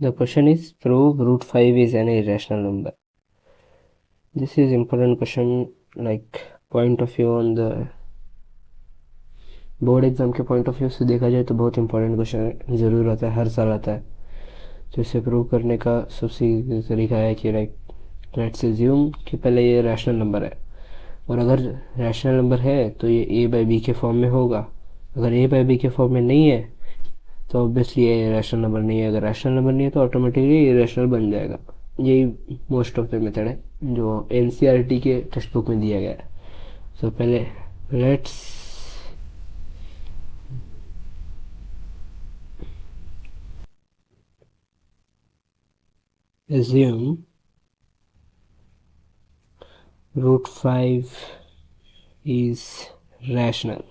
The question is, prove root 5 is an irrational number. This is important question, like point of view on the board exam के point of view से देखा जाए तो बहुत important question ज़रूर आता है, हर साल आता है। तो इसे प्रूव करने का सबसे तरीका है कि लेट्स अज्यूम कि पहले ये रैशनल नंबर है, और अगर रैशनल नंबर है तो ये ए बाई बी के फॉर्म में होगा। अगर ए बाई बी के फॉर्म में नहीं है तो ऑब्वियसली ये रैशनल नंबर नहीं है। अगर रैशनल नंबर नहीं है तो ऑटोमेटिकली ये रैशनल बन जाएगा। यही मोस्ट ऑफ द मेथड है जो एनसीईआरटी के टेक्स्ट बुक में दिया गया है। तो पहले let's assume root 5 is rational।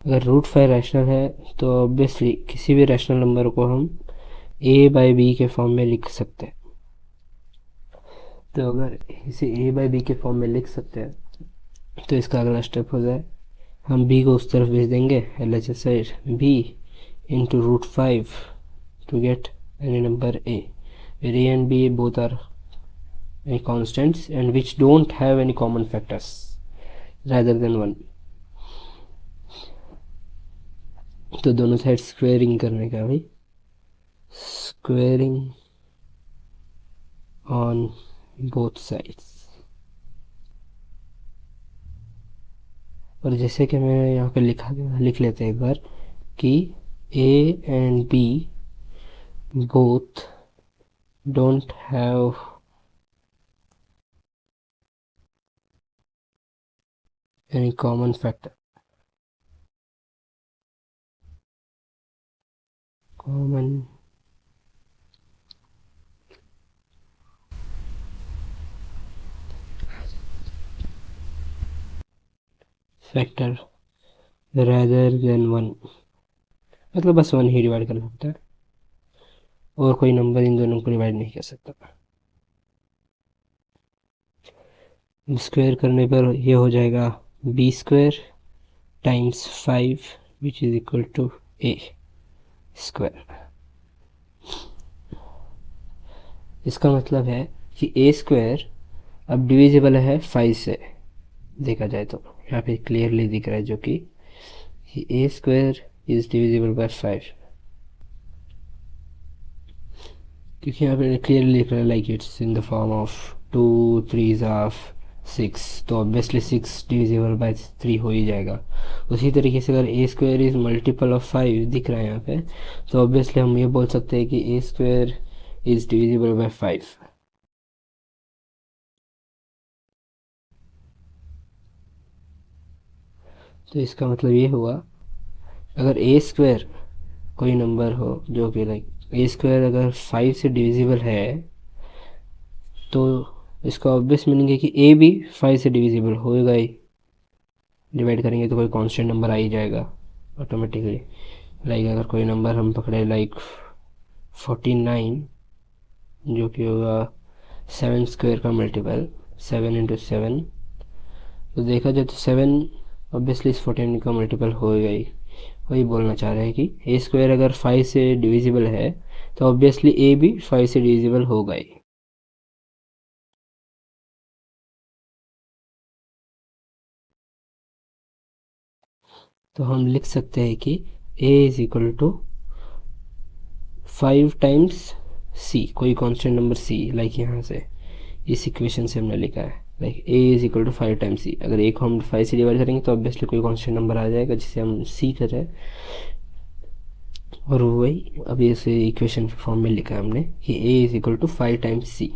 अगर रूट 5 रैशनल है तो ऑब्वियसली किसी भी रैशनल नंबर को हम ए बाई बी के फॉर्म में लिख सकते हैं। तो अगर इसे ए बाई बी के फॉर्म में लिख सकते हैं तो इसका अगला स्टेप हो जाए, हम बी को उस तरफ भेज देंगे, L H S side B into root 5 to get any number a, where a and b both are any constants and which don't have any common factors rather than 1। तो दोनों साइड स्क्वेयरिंग करने का भाई, squaring on both sides. और जैसे कि मैं यहाँ पे लिख लेते हैं एक बार कि a and b both don't have any common factor, common factor rather than 1। मतलब बस 1 ही डिवाइड कर सकता है और कोई नंबर इन दोनों को डिवाइड नहीं कर सकता। स्क्वायर करने पर ये हो जाएगा B square times 5 which is equal to A square. इसका मतलब है कि ए स्क्वायर अब डिविजिबल है 5 से, देखा जाए तो यहाँ पे क्लियरली दिख रहा है जो कि ए स्क्वायर इज डिविजिबल बाय 5, क्योंकि यहाँ पे क्लियरली लिख रहा है like it's in the form of 2 3s of 6, तो ऑब्वियसली 6 डिविजिबल बाय 3 हो ही जाएगा। उसी तरीके से अगर ए स्क्वायर इज मल्टीपल ऑफ 5 दिख रहा है यहाँ पे, तो ऑब्वियसली हम ये बोल सकते हैं कि ए स्क्वायर इज डिविजिबल बाय 5। तो इसका मतलब ये हुआ, अगर ए स्क्वायर कोई नंबर हो जो कि लाइक ए स्क्वायर अगर 5 से डिविजिबल है तो इसका ऑब्वियस मीनिंग है कि ए भी 5 से डिविजिबल होएगा ही। डिवाइड करेंगे तो कोई कांस्टेंट नंबर आ ही जाएगा ऑटोमेटिकली। लाइक अगर कोई नंबर हम पकड़े लाइक 49, जो कि होगा 7 स्क्वायर का मल्टीपल, 7 इंटू 7, तो देखा जाए तो 7 ऑब्वियसली इस 14 का मल्टीपल होएगा ही। वही बोलना चाह रहे हैं कि ए स्क्वायर अगर 5 से डिविजिबल है तो ऑब्वियसली ए भी 5 से डिविजिबल होगा ही। तो हम लिख सकते हैं कि a is equal to 5 times C, कोई कांस्टेंट नंबर c, लाइक यहाँ से इस इक्वेशन से हमने लिखा है like a is equal to 5 times C. अगर a को हम 5 से डिवाइड करेंगे तो ऑब्वियसली कोई कांस्टेंट नंबर आ जाएगा जिसे हम c कर रहे हैं, और वही अभी इसे इक्वेशन फॉर्म में लिखा है हमने कि a is equal to 5 times C.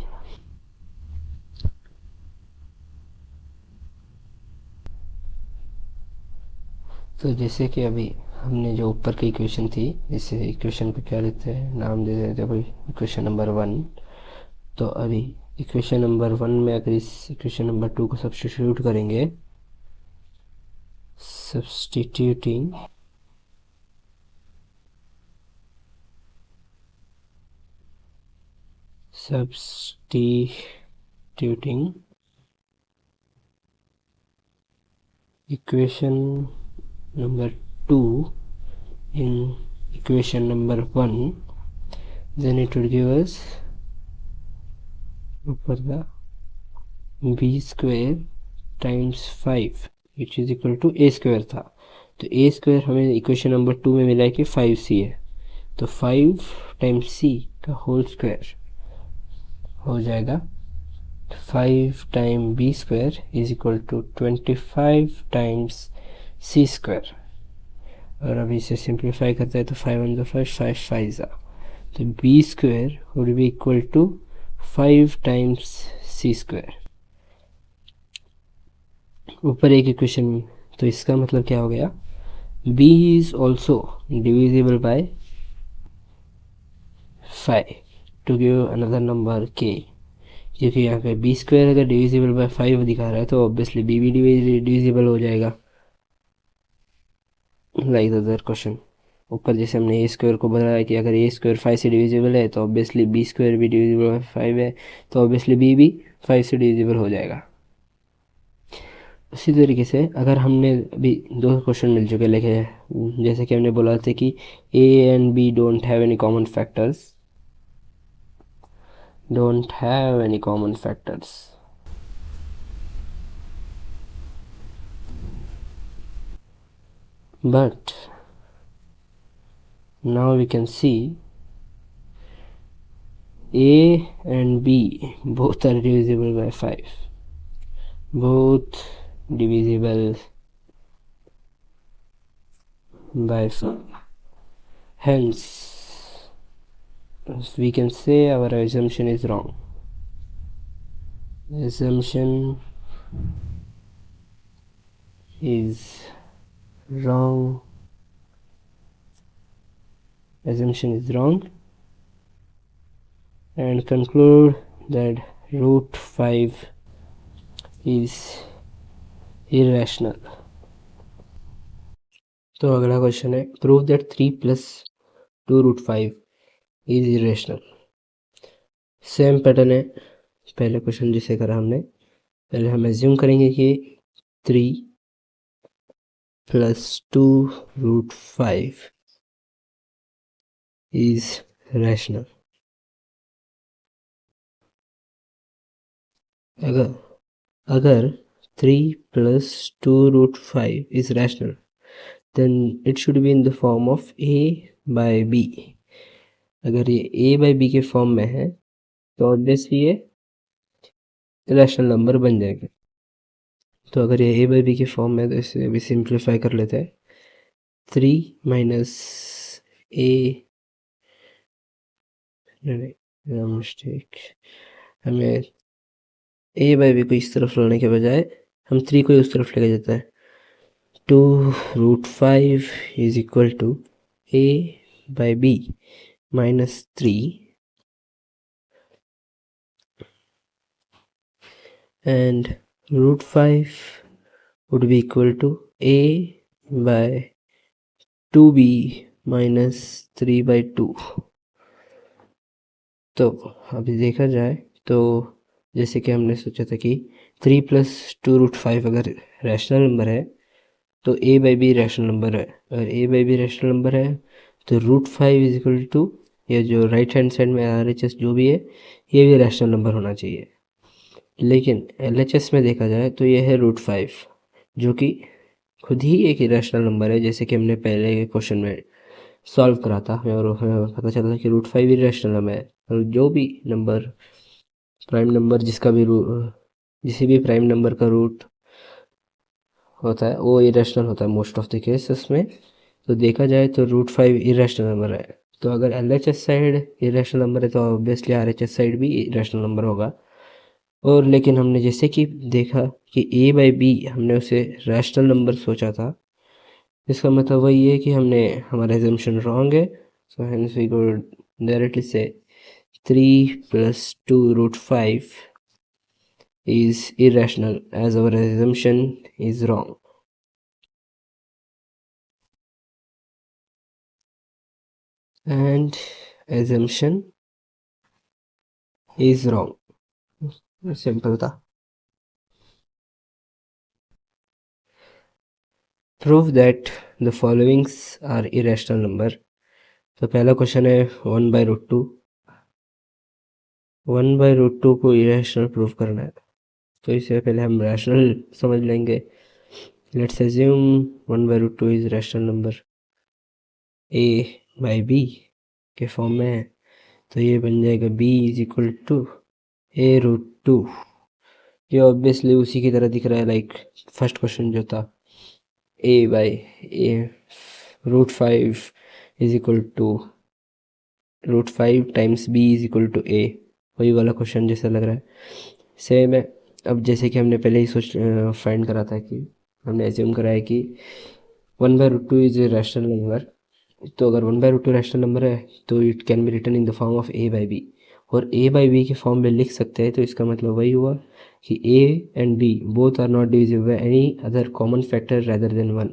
तो जैसे कि अभी हमने जो ऊपर की इक्वेशन थी, इस इक्वेशन पे क्या लिखते हैं, नाम दे देते हैं भाई इक्वेशन नंबर 1। तो अभी इक्वेशन नंबर 1 में अगर इस इक्वेशन नंबर 2 को सब्स्टिट्यूट करेंगे, substituting equation number 2 in equation number 1, then it would give us ऊपर का b square times 5 which is equal to a square था, तो a square हमें इक्वेशन नंबर 2 में मिला है कि 5c है, तो 5 टाइम्स c का होल स्क्वायर हो जाएगा 5 time b square is equal to 25 times c square. और अभी इसे सिंप्लीफाई करते हैं तो 5 वन ज़ा 5, 5 5 ज़ा, तो b square would be equal to 5 times c square. ऊपर एक इक्वेशन, तो इसका मतलब क्या हो गया, b is also divisible by 5 to give another number k, क्योंकि यहाँ पे b स्क्वायर अगर डिविजिबल बाय 5 दिखा रहा है तो ऑब्वियसली b भी डिविजिबल हो जाएगा, लाइक द अदर क्वेश्चन। ऊपर जैसे हमने ए स्क्वायर को बताया कि अगर ए स्क्वायर 5 से डिविजिबल है तो ऑब्वियसली बी स्क्वायर भी डिविजिबल बाय 5 है, तो ऑब्वियसली बी भी 5 से डिविजिबल हो जाएगा। उसी तरीके से अगर हमने अभी दो क्वेश्चन मिल चुके लिखे, जैसे कि हमने बोला था कि A and B don't have any common factors, but now we can see A and B both are divisible by 5, both divisible by 5. Hence we can say our assumption is wrong. Assumption is wrong. And conclude that root 5 is irrational. तो अगला question है, prove that 3 plus 2 root 5 is irrational. Same pattern है पहले question जिसे करा हमने, पहले हम एज्यूम करेंगे कि 3 प्लस 2 रूट 5 इज रैशनल। अगर 3 plus 2 root 5 is rational then it should be in the form of a by b। अगर ये a by b के फॉर्म में है तो ऑब्वियसली ये रैशनल नंबर बन जाएगा। तो अगर ये a by b के फॉर्म में है तो इसे भी सिंप्लीफाई कर लेते हैं, 3 माइनस a, मिस्टेक, हमें a by b को इस तरफ लाने के बजाय हम 3 को उस तरफ लेके जाता है, 2 root 5 is equal to a by b minus 3 and root 5 would be equal to a by 2b minus 3 by 2। तो अभी देखा जाए तो जैसे कि हमने सोचा था कि 3 प्लस 2 रूट 5 अगर रैशनल नंबर है तो a by B rational number है, अगर a by B rational number है तो रूट 5 इज इक्वल टू ये जो राइट हैंड साइड में RHS जो भी है ये भी रैशनल नंबर होना चाहिए। लेकिन LHS में देखा जाए तो ये है रूट 5 जो कि खुद ही एक इरेशनल नंबर है, जैसे कि हमने पहले के क्वेश्चन में सॉल्व करा था और हमें पता चला था कि रूट 5 इरेशनल नंबर है। और जो भी नंबर प्राइम नंबर जिसका भी किसी भी प्राइम नंबर का रूट होता है वो इरेशनल होता है मोस्ट ऑफ द केसेस में। तो देखा जाए तो रूट 5 इरेशनल नंबर है, तो अगर LHS साइड इरेशनल नंबर है तो ऑब्वियसली RHS साइड भी इरेशनल नंबर होगा। और लेकिन हमने जैसे कि देखा कि a बाई बी हमने उसे रैशनल नंबर सोचा था, इसका मतलब वही है कि हमने हमारा एजम्पशन रॉन्ग है। So hence we go directly से 3 plus 2 root 5 is irrational as our assumption is wrong. And assumption is wrong. Simple था। Prove that the followings are irrational number तो पहला क्वेश्चन है 1/√2। 1/√2 को इरेशनल प्रूव करना है, तो इससे पहले हम रैशनल समझ लेंगे। Let's assume 1/√2 is rational number a/b के फॉर्म में है, तो ये बन जाएगा b is equal to a√2। ये ऑब्वियसली उसी की तरह दिख रहा है लाइक फर्स्ट क्वेश्चन जो था a/√5 is equal to √5 times b is equal to a, वही वाला क्वेश्चन जैसा लग रहा है, सेम है। अब जैसे कि हमने पहले ही फाइंड करा था कि हमने एज्यूम करा है कि 1/√2 इज ए रैशनल नंबर, तो अगर 1/√2 रैशनल नंबर है तो it can be written in the form of a/b, और a/b के फॉर्म में लिख सकते हैं, तो इसका मतलब वही हुआ कि a and b both are not divisible by any other common factor rather than 1।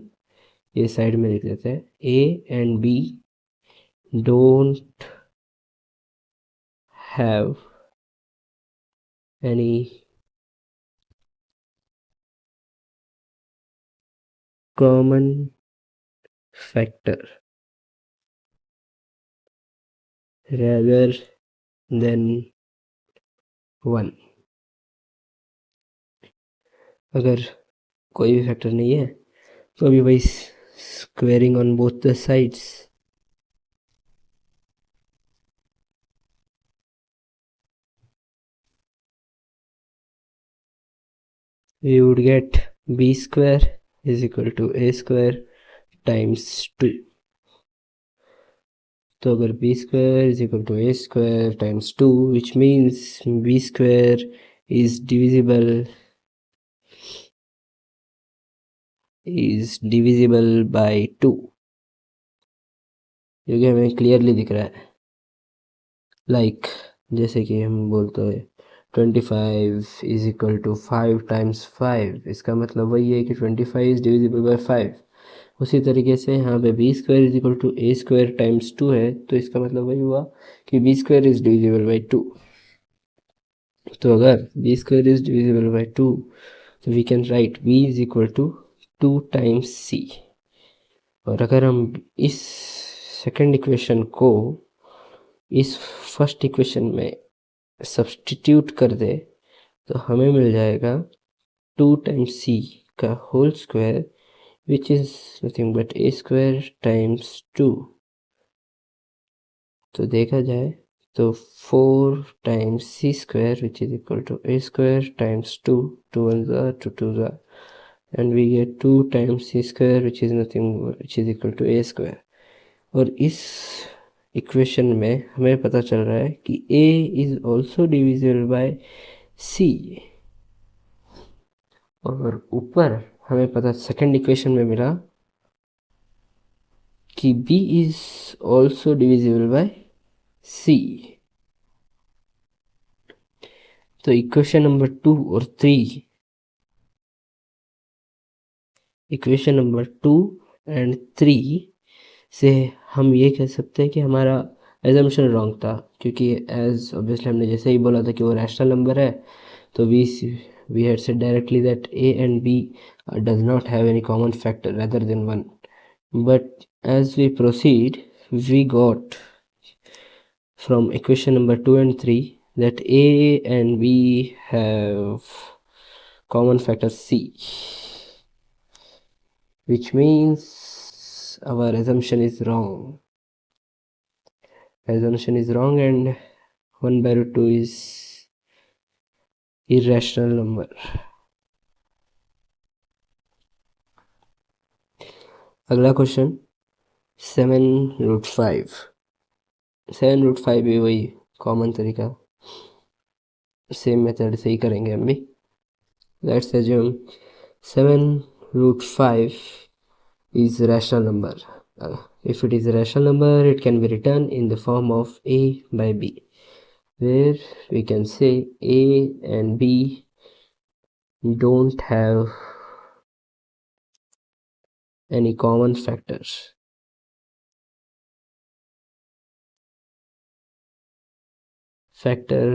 ये साइड में लिख देते हैं, a and b don't have any common factor rather than 1। अगर कोई भी फैक्टर नहीं है तो अभी वही squaring on both the sides, we would get b square is equal to a square times 2। तो अगर b square is equal to a square times 2, which means b square is divisible by 2, क्योंकि हमें clearly दिख रहा है like जैसे कि हम बोलते हैं 25 इज इक्वल टू 5 टाइम्स 5, इसका मतलब वही है कि 25 इज डिविजिबल बाय 5। उसी तरीके से यहाँ पे B square is equal to A square times 2 है, तो इसका मतलब वही हुआ कि B square is divisible by 2। तो अगर B square is divisible by 2, तो we can write B is equal to 2 times C. और अगर हम इस सेकंड इक्वेशन को इस फर्स्ट इक्वेशन में सब्स्टिट्यूट कर दे, तो हमें मिल जाएगा 2 टाइम्स सी का whole square, which is nothing but a square times 2। तो देखा जाए तो 4 times C square which is equal to a square times 2, 2 1 2 2 and we get 2 times c square which is nothing which is equal to a square। और इस equation में हमें पता चल रहा है कि a is also divisible by c, और ऊपर हमें पता सेकंड इक्वेशन में मिला कि b is also divisible by c। तो इक्वेशन नंबर 2 और 3, इक्वेशन नंबर 2 एंड 3 से हम ये कह सकते हैं कि हमारा एजम्पशन रॉन्ग था, क्योंकि एज ऑब्वियसली हमने जैसे ही बोला था कि वो रैशनल नंबर है, तो we had said directly that a and b does not have any common factor rather than 1, but as we proceed we got from equation number 2 and 3 that a and b have common factor c, which means our assumption is wrong. Assumption is wrong and 1/√2 is irrational number. अगला question 7√5। 7√5 भी वही common तरीका, same method से ही करेंगे हम भी। Let's assume 7√5 is rational number. If it is a rational number, it can be written in the form of a by b, where we can say a and b don't have any common factors. Factor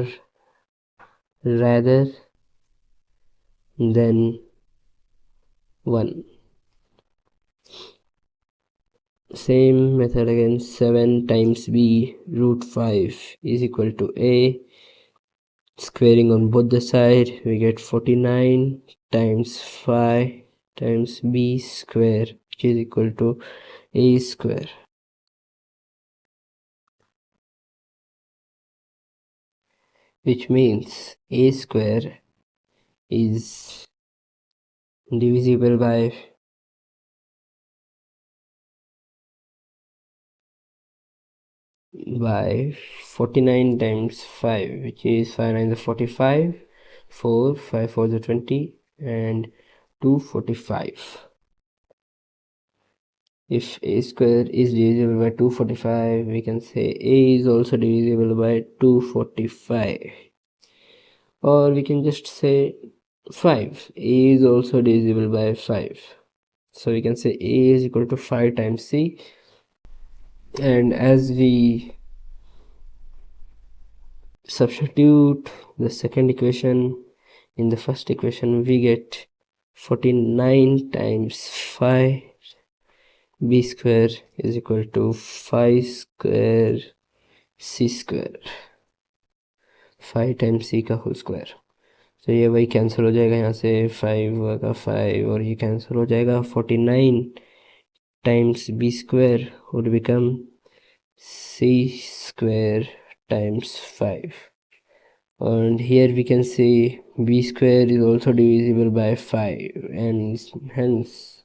rather than 1। Same method again. 7 times b root 5 is equal to a. Squaring on both the side, we get 49 times 5 times b square, which is equal to a square. Which means a square is divisible by 49 times 5, which is 5 9 is 45, 4 5 4 is 20, and 245. If a square is divisible by 245, we can say a is also divisible by 245. Or we can just say 5. A is also divisible by 5. So we can say a is equal to 5 times c. And as we substitute the second equation in the first equation, we get 49 times 5 b square is equal to 5 square c square, 5 times c का whole square. तो ये वही cancel हो जाएगा, यहाँ से 5 का 5 और ये कैंसिल हो जाएगा. 49 times b square would become c square times 5. And here we can see b square is also divisible by 5, and hence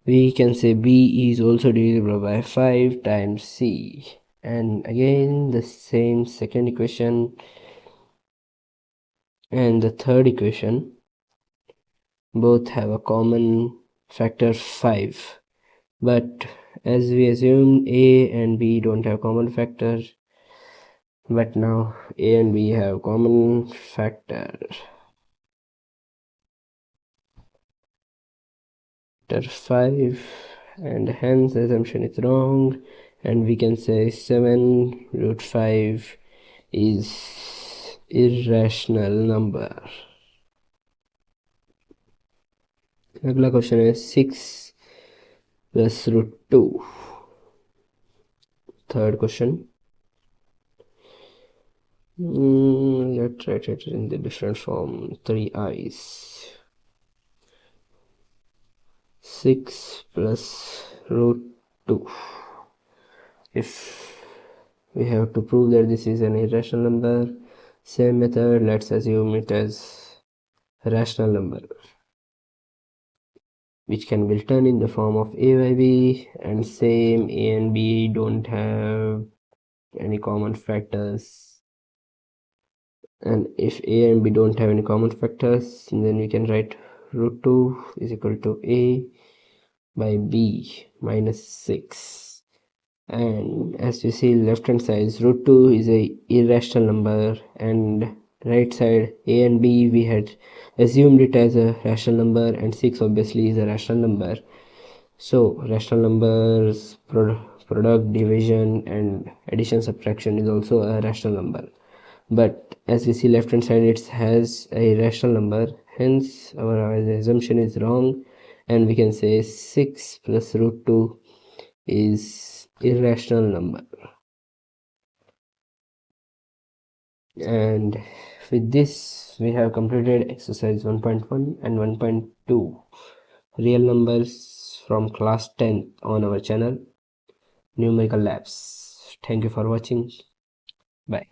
we can say b is also divisible by 5 times c. And again the same second equation and the third equation both have a common factor 5, but as we assume a and b don't have common factor, but now a and b have common factor 5, and hence assumption is wrong, and we can say 7 root 5 is irrational number. अगला question है 6 plus root 2. Third question. Let's write it in the different form. 3 i's. 6 plus root 2. If we have to prove that this is an irrational number, same method, let's assume it as a rational number, which can be written in the form of a by b, and same a and b don't have any common factors. And if a and b don't have any common factors, then we can write root 2 is equal to a by b minus 6. And as you see, left hand side root 2 is a irrational number, and right side a and b we had assumed it as a rational number, and 6 obviously is a rational number. So rational numbers, product, division, and addition, subtraction is also a rational number. But as we see, left hand side it has a rational number, hence our assumption is wrong, and we can say 6 plus root 2 is irrational number. And with this we have completed exercise 1.1 and 1.2, real numbers from class 10 on our channel Numerical Labs. Thank you for watching. Bye.